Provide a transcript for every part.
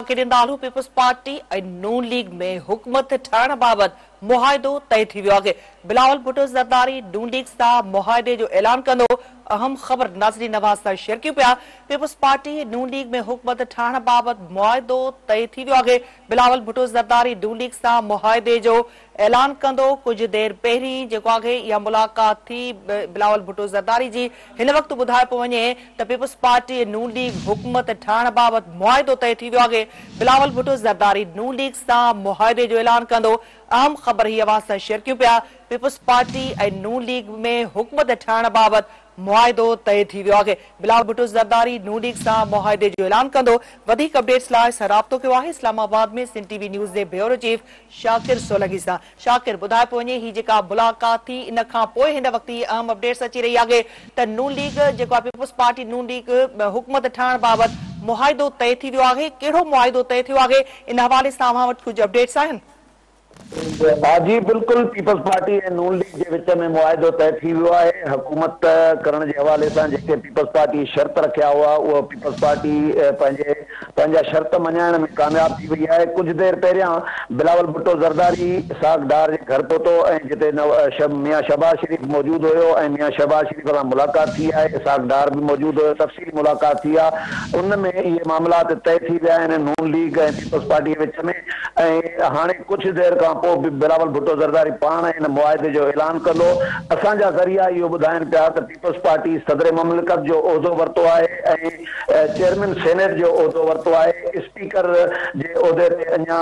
नालो peoples party नून league में हुकूमत ठाण बाबत मुआहिदो तय थी वियो आहे। बिलावल भुट्टो ज़रदारी नून लीग सां मुआहिदे जो ऐलान कंदो। अहम ख़बर नाज़रीन नवाज़ सां शेयर कयूं पिया। पीपल्स पार्टी नून लीग में हुकूमत ठाण बाबत मुआहिदो तय थी वियो आहे। बिलावल भुट्टो ज़रदारी नून लीग सां मुआहिदे जो ऐलान कंदो। कुछ देर पहिरीं जेको आहे इहा मुलाक़ात थी बिलावल भुट्टो ज़रदारी जी। हिन वक़्तु ॿुधाए पियो वञे त पीपल्स पार्टी नून लीग हुकूमत ठाण बाबत मुआहिदो तय थी वियो आहे। बिलावल भुट्टो ज़रदारी नून लीग सां मुआहिदे जो ऐलान कंदो। अहम ख़बर ही आवाज़ सां शेयर कयूं पिया। पीपल्स पार्टी नून लीग में हुकूमत ठाण बाबत मुआहिदो तय थी वियो आहे। बिलावल भुट्टो ज़रदारी नून लीग सां मुआहिदे जो ऐलान कंदो। वधीक अपडेट्स लाइ असां राब्तो कयो आहे इस्लामाबाद में सिंध टीवी न्यूज़ जे ब्यूरो चीफ शाकिर सोलंकी सां। शाकिर, ॿुधाए पियो वञे ही जेका मुलाक़ात थी इन खां पोइ हिन वक़्तु ही अहम अपडेट्स अची रही आहे त नून लीग जेको आहे पीपल्स पार्टी नून लीग हुकूमत ठाण बाबत मुआहिदो तय थी वियो आहे। कहिड़ो मुआहिदो तय थियो आहे, इन हवाले सां अव्हां वटि कुझु अपडेट्स आहिनि? जी बिल्कुल पीपल्स पार्टी नून लीग के विच में मुआहिदो तय थी वियो आहे। हुकूमत करण के हवाले से जेके पीपल्स पार्टी शर्त रखिया हुआ वो पीपल्स पार्टी पंहिंजा शर्त मञाइण में कामयाब थी वई है। कुछ देर पहिरियां बिलावल भुट्टो ज़रदारी साग डार के घर पहुतो ऐं जिते मियां शहबाज शरीफ मौजूद हुयो ऐं मियां शहबाज शरीफ सां मुलाकात थी है। साग डार भी मौजूद हुयो, तफ़सीली मुलाकात थी आहे। उनमें ये मामलात तय थी विया आहिनि नून लीग ऐं पीपल्स पार्टी के विच में। हाणे कुछ देर खां पोइ बिलावल भुट्टो ज़रदारी पाण इन मुआहिदे जो ऐलान कंदो। असांजा ज़रिया इहो ॿुधाइनि पिया त पीपल्स पार्टी सदर ममलिकत जो उहिदो वरितो आहे ऐं चेयरमैन सेनेट जो उहिदो वरितो आहे। स्पीकर जे उहिदे ते अञा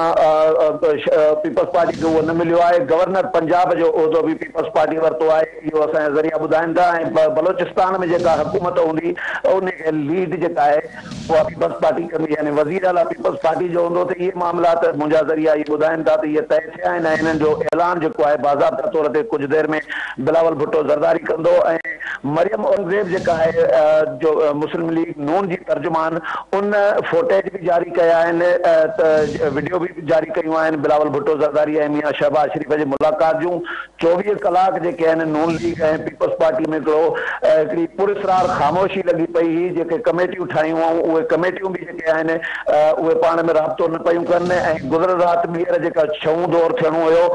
पीपल्स पार्टी खे उहो न मिलियो आहे। गवर्नर पंजाब जो उहिदो बि पीपल्स पार्टी वरितो आहे। इहो असांजा ज़रिया ॿुधाइनि था। ऐं बलोचिस्तान में जेका हुकूमत हूंदी उनखे लीड जेका आहे उहा पीपल्स पार्टी कंदी, यानी वज़ीर आला पीपल्स पार्टी जो हूंदो। त इहे मामलात मुंहिंजा ज़रिया इहे ॿुधाइनि था त इहे तय थिया आहिनि। इन्हनि जो ऐलान जेको आहे बाज़ाब्ता तौर ते कुछ देर में बिलावल भुट्टो ज़रदारी कंदो। ऐं मरियम औरंगज़ेब जेका आहे जो मुस्लिम लीग नून जी तर्जुमान, उन फुटेज भी जारी कया आहिनि, वीडियो भी जारी कयूं आहिनि बिलावल भुट्टो ज़रदारी ऐं मियां शहबाज शरीफ जी मुलाक़ात जूं। 24 कलाक जेके आहिनि नून लीग ऐं पीपल्स पार्टी में हिकिड़ी पुरस्रार ख़ामोशी लॻी पई हुई। जेके कमेटियूं ठाहियूं उहे कमेटियूं भी जेके आहिनि उहे पाण में राब्तो न पियूं कनि। ऐं गुज़िरियल राति ॿीहर जेका छहों दौर थियणो हुयो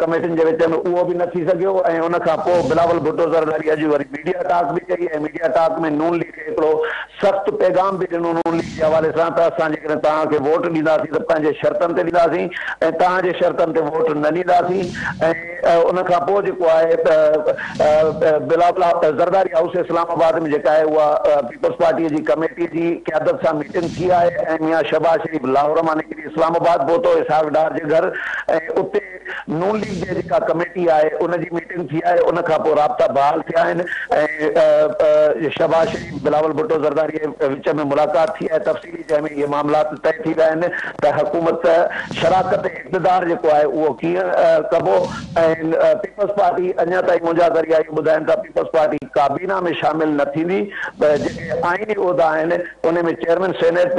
कमेटियुनि जे विच में उहो भी न थी सघियो। ऐं उन खां पोइ बिलावल भुट्टो ज़रदारी अॼु वरी मीडिया टॉक भी कई ऐं मीडिया टॉक में नून लीग खे हिकिड़ो सख़्तु पैगाम भी ॾिनो नून लीग जे हवाले सां त असां जेकॾहिं तव्हांखे वोट ॾींदासीं त पंहिंजे शर्तनि ते ॾींदासीं ऐं तव्हांजे शर्तनि ते वोट न ॾींदासीं। ऐं उन खां पोइ जेको आहे बिलावल ज़रदारी हाउस इस्लामाबाद में जेका आहे उहा पीपल्स पार्टी जी कमेटी जी क़यादत सां मीटिंग थी आहे। ऐं मियां शहबाज शरीफ लाहौर मां निकिरी इस्लामाबाद पहुतो इसहाक डार जे घर ऐं उते नून लीग जे जेका कमेटी आहे उनजी मीटिंग थी आहे। उन खां पोइ राब्ता बहाल थिया आहिनि ऐं शहबाज शरीफ बिलावल भुट्टो ज़रदारी विच में मुलाक़ात थी आहे तफ़सीली, जंहिंमें इहे मामलात तय थी विया आहिनि त हुकूमत शराकत इक़्तिदार जेको आहे उहो कीअं कबो। ऐं पीपल्स पार्टी अञा ताईं मुंहिंजा ज़रिया इहो ॿुधाइनि था पीपल्स पार्टी काबीना में शामिल न थींदी। जेके आइनी उहिदा आहिनि उन में चेयरमैन सेनेट,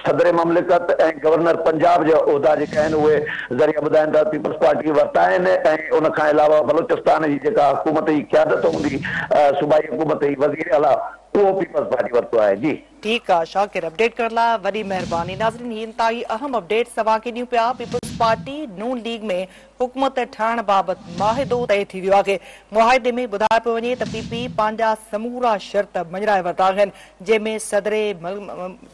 सदर ममलिकत ऐं गवर्नर पंजाब जा उहिदा जेके आहिनि उहे ज़रिया ॿुधाइनि था पीपल्स पार्टी वरिता आहिनि। ऐं उन खां अलावा बलोचिस्तान जी जेका हुकूमत जी क़यादत हूंदी सूबाई हुकूमत जी वज़ीर आला उहो पीपल्स पार्टी वरितो आहे। जी ठीक है शाकिर, अपडेट कर ला वडी मेहरबानी। नाज़रीन ही इंतहाई अहम अपडेट सवा के ॾियूं पिया। पीपल्स पार्टी नून लीग में हुकूमत ठाण बाबत मुआहिदो तय थी वियो आहे। मुआहिदे में ॿुधाए पियो वञे त पीपी पंहिंजा समूरा शर्त मञाए वरिता आहिनि, जंहिंमें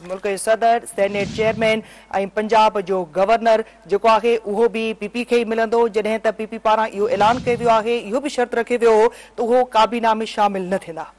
मुल्क जो सदर, सेनेट चेयरमैन ऐं पंजाब जो गवर्नर जेको आहे उहो भी पीपी खे ई मिलंदो। जॾहिं त पीपी पारां इहो ऐलान कयो वियो आहे, इहो भी शर्त रखियो वियो त उहो काबीना में शामिल न थींदा।